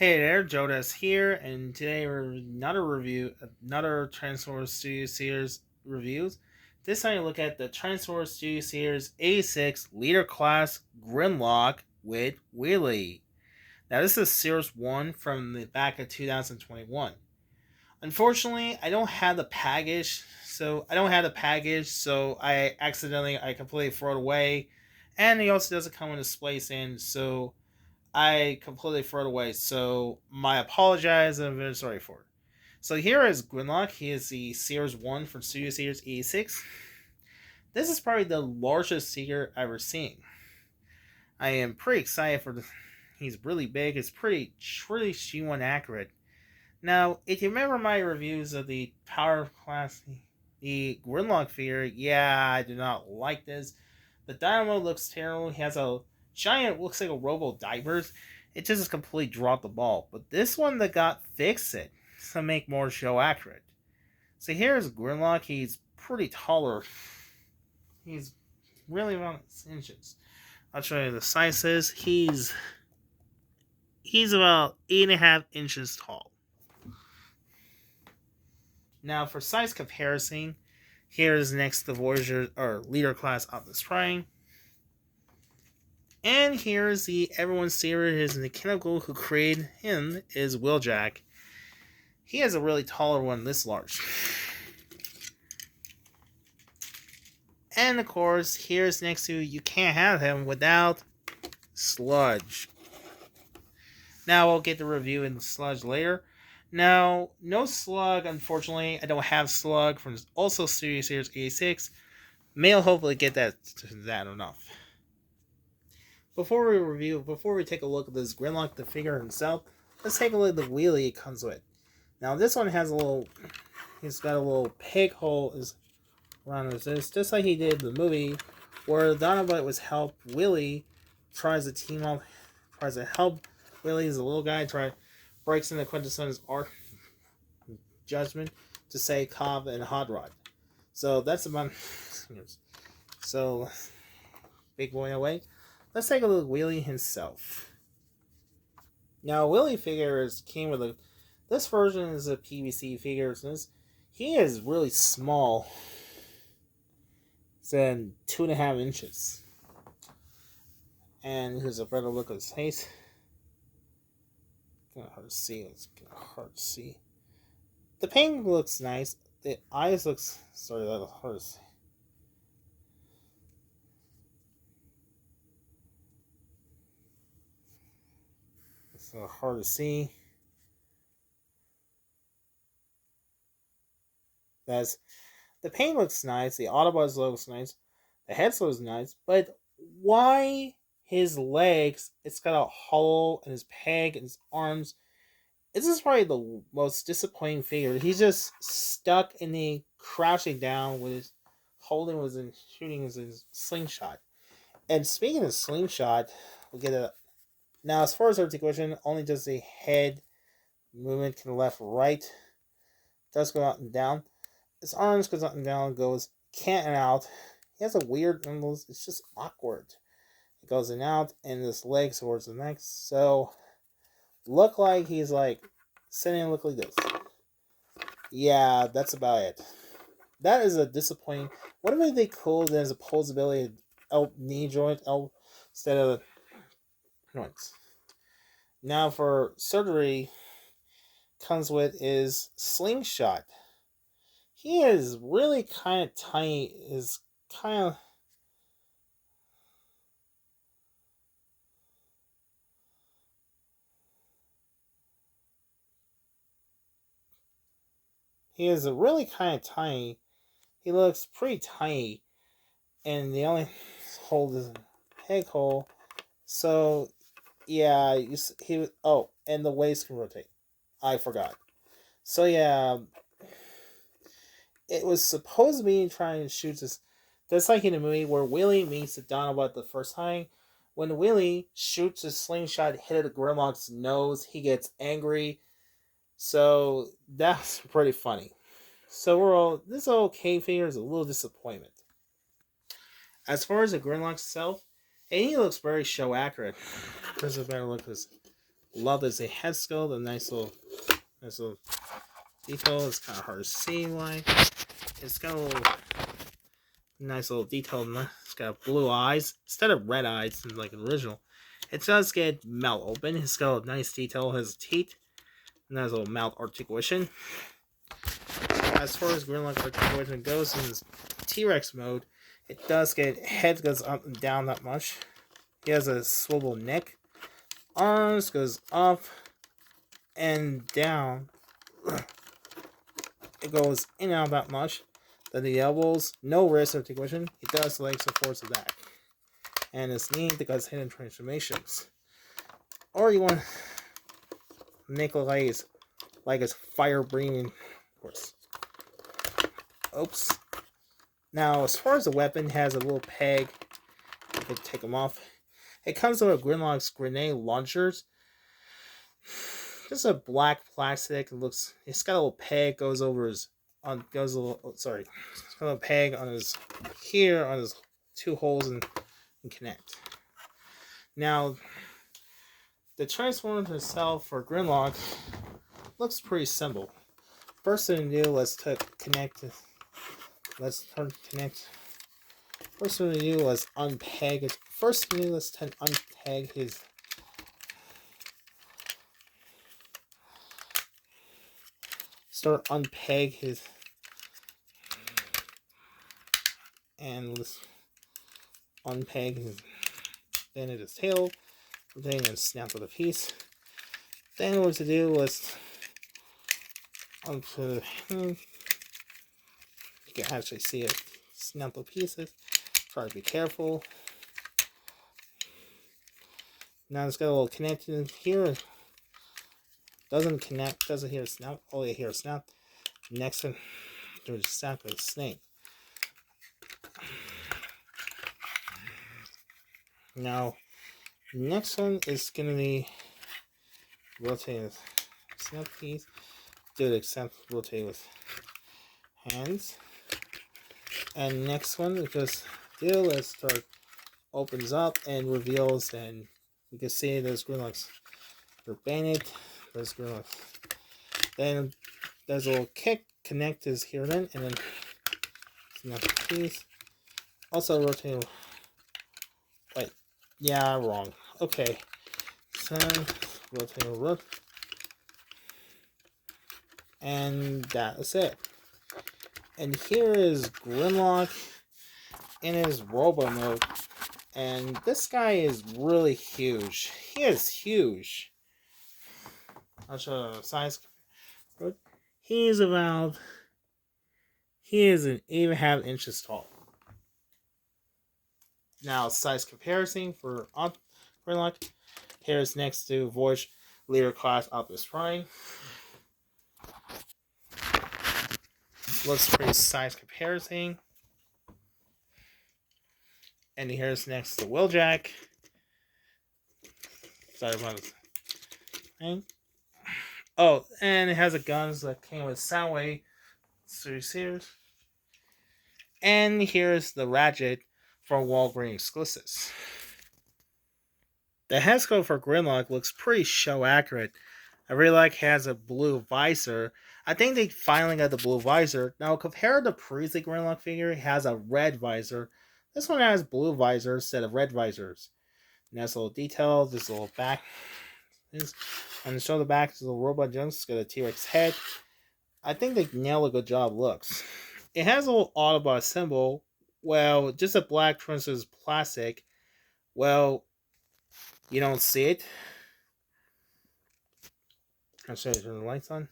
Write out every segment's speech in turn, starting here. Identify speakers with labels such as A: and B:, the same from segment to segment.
A: Hey there, Jodas here, and today we're another Transformers Studio Series reviews. This time we look at the Transformers Studio Series 86 Leader Class Grimlock with Wheelie. Now this is Series 1 from the back of 2021. Unfortunately, I don't have the package, so I completely throw it away. And he also doesn't come with a splice in, so I completely threw it away, so my apologize and I'm very sorry for it. So here is Grimlock. He is the Series 1 from Studio Series 86. This is probably the largest figure I've ever seen. I am pretty excited for this. He's really big. It's pretty G1 accurate. Now, if you remember my reviews of the Power Class, the Grimlock figure, yeah, I do not like this. The Dynamo looks terrible. He has a giant, looks like a Robo Divers. It just completely dropped the ball. But this one that got fixed it to make more show accurate. So here's Grimlock. He's pretty taller. He's really about 6 inches. I'll show you the sizes. He's about 8.5 inches tall. Now for size comparison, here's next the Voyager or Leader Class Optimus Prime. And here's the everyone's favorite, his mechanical who created him is Wheeljack. He has a really taller one this large. And of course, here's next to you can't have him without Sludge. Now I'll get the review in Sludge later. Now, no Slug, unfortunately. I don't have Slug from also Studio Series 86. May I'll hopefully get that enough. Before we take a look at this Grimlock, the figure himself, let's take a look at the wheelie it comes with. Now this one has he's got a little peg hole around this, just like he did in the movie, where Dinobot was helped. Willie tries to team up, tries to help Willie as a little guy, breaks into Quintesson's art judgment to save Cobb and Hot Rod. So that's about so big boy away. Let's take a look at Wheelie himself. Now, Wheelie figures came with this version is a PVC figure. So he is really small. It's in 2.5 inches. And here's a better look at his face. Kind of hard to see. It's kind of hard to see. The paint looks nice. The eyes looks that's hard to see. It's hard to see. That's the paint looks nice. The Autobots looks nice. The head looks nice. But why his legs? It's got a hole in his peg and his arms. This is probably the most disappointing figure. He's just stuck in the crouching down with his holding was in shooting his slingshot. And speaking of slingshot, we get a now as far as articulation, only does the head movement to the left right. Does go out and down. His arms goes up and down, goes can't and out. He has a weird it's just awkward. It goes in and out, and his legs towards the next. So look like he's like sitting and look like this. Yeah, that's about it. That is a disappointing. What if they cool as a posability knee joint instead of joints? Now for surgery comes with is slingshot. He is really kind of tiny. Is kind of he is really kind of tiny. He looks pretty tiny, and the only hole is a peg hole. So yeah, and the waist can rotate. I forgot. So yeah, it was supposed to be trying to shoot this. Just like in the movie where Willie meets the Dinobot the first time. When Willie shoots a slingshot hit at Grimlock's nose, he gets angry. So that's pretty funny. So this okay figure is a little disappointment. As far as the Grimlock itself, and he looks very show accurate. There's a better look at this. Love is a head sculpt, a nice little detail. It's kind of hard to see why. It's got a little nice little detail. It's got blue eyes instead of red eyes like the original. It does get mouth open. It's got a nice detail. It has teeth. Nice little mouth articulation. As far as grimlock articulation goes in this T-Rex mode, it does get head goes up and down that much. He has a swivel neck. Arms goes up and down. It goes in and out that much. Then the elbows, no wrist articulation. It does leg supports of that. And it's neat because hidden transformations. Or you want to make it like it's fire breathing, of course. Oops. Now, as far as the weapon, it has a little peg. You can take them off. It comes with Grimlock's grenade launchers. Just a black plastic. It's got a little peg goes over his it's got a little peg on his two holes and connect. Now, the transformer itself for Grimlock looks pretty simple. First thing to do, let's connect. First thing to do, let's unpeg it. First thing to do, let's unpeg his. Start unpeg his. And let's unpeg his. Then it is tail. Then and snap with a piece. Then what to do, let's you can actually see it snap the pieces. Try to be careful. Now it's got a little connection here. Doesn't connect, doesn't hear a snap. Oh, you hear a snap. Next one, there's a snap of a snake. Now, next one is gonna be rotating with snap piece. Do it except rotate with hands. And next one, because let's start opens up and reveals, and you can see those grimlocks are banded. Those grimlocks. Then there's a little kick connect is here then, and then snap the piece. Also rotate. Wait, yeah, wrong. Okay, so rotate. And that is it. And here is Grimlock in his robo mode. And this guy is really huge. He is huge. I'll show you the size. He is an 8.5 inches tall. Now, size comparison for Grimlock. Here's next to Voyage Leader Class Optimus Prime. Looks pretty size comparison. And here's next to Wheeljack. Sorry about this. Oh, and it has a guns that came with Soundwave series. And here's the Ratchet from Walgreens exclusives. The head sculpt for Grimlock looks pretty show accurate. I really like it has a blue visor. I think they finally got the blue visor. Now, compared to the previous Grimlock figure, it has a red visor. This one has blue visor instead of red visors. And that's a little detail. This little back. And to show the back, this little robot jumps. It's got a T-Rex head. I think they nailed a good job looks. It has a little Autobot symbol. Well, just a black translucent plastic. Well, you don't see it. I'll show you, turn the lights on.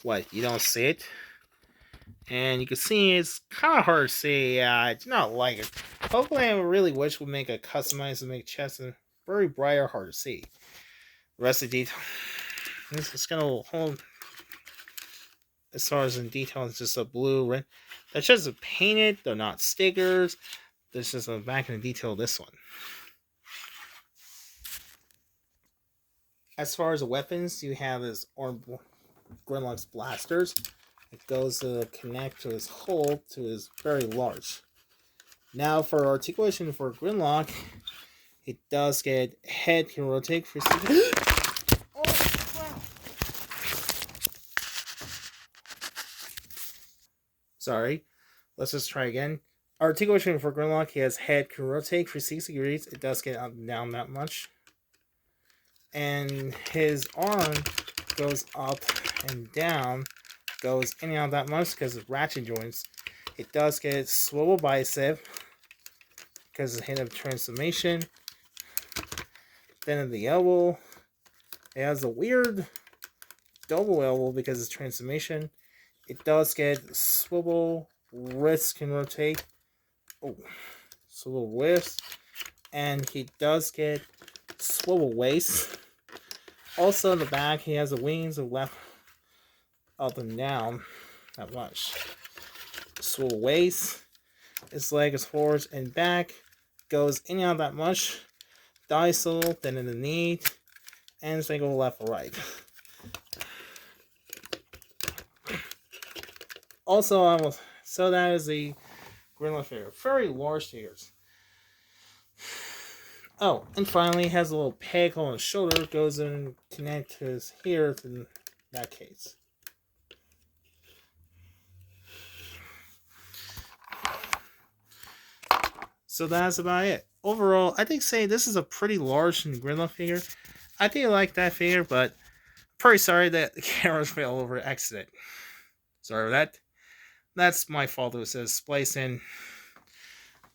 A: What? You don't see it? And you can see it's kind of hard to see. I do not like it. Hopefully, I really wish we'd make a customized and make chest and very bright or hard to see. The rest of the detail. This is gonna hold. As far as in detail, it's just a blue red. That's just painted. They're not stickers. There's just a back in the detail of this one. As far as the weapons, you have this Grimlock's blasters. It goes to connect to his hole to his very large. Now for articulation for Grimlock, it does get head can rotate for Sorry. Let's just try again. Articulation for grimlock, he has head can rotate 360 degrees. It does get up and down that much. And his arm goes up and down, goes in and out that much because of ratchet joints. It does get swivel bicep because of the hit of transformation. Then at the elbow, it has a weird double elbow because of transformation. It does get swivel, wrist can rotate. Oh, swivel wrist. And he does get swivel waist. Also in the back, he has the wings of left up and down. Not much. Swivel waist. His leg is forwards and back. Goes in and out that much. Distal, then in the knee. And they go left or right. Also, so that is the grimlock figure. Very large figures. Oh, and finally, it has a little peg on his shoulder. Goes in, connect to his here in that case. So that's about it. Overall, I think this is a pretty large grimlock figure. I think I like that figure, but pretty sorry that the cameras fell over accident. Sorry for that. That's my fault. It says splice in.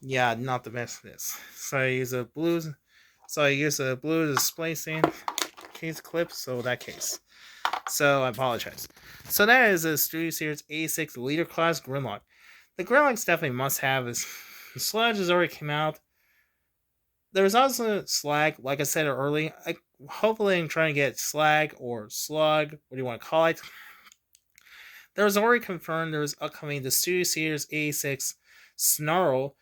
A: Yeah, not the best of this. So I use a blue. So I use a blue to splice in case clip. So that case. So I apologize. So that is a Studio Series 86 Leader Class Grimlock. The Grimlock's definitely must have. Is the Sludge has already come out. There's also Slag, like I said earlier. Hopefully I'm trying to get Slag or Slug, what do you want to call it. There was already confirmed there was upcoming the Studio Series 86 Snarl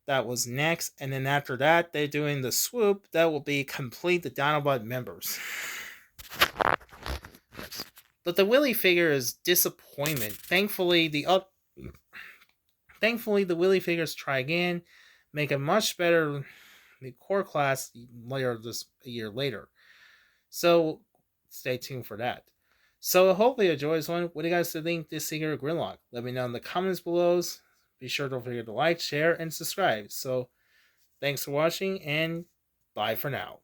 A: that was next, and then after that they're doing the Swoop that will be complete the Dinobot members. But the Willy figure is disappointment. Thankfully the Willy figures try again, make a much better the core class later a year later. So stay tuned for that. So hopefully you enjoy this one. What do you guys think this figure of Grimlock? Let me know in the comments below. Be sure don't forget to like, share, and subscribe. So thanks for watching, and bye for now.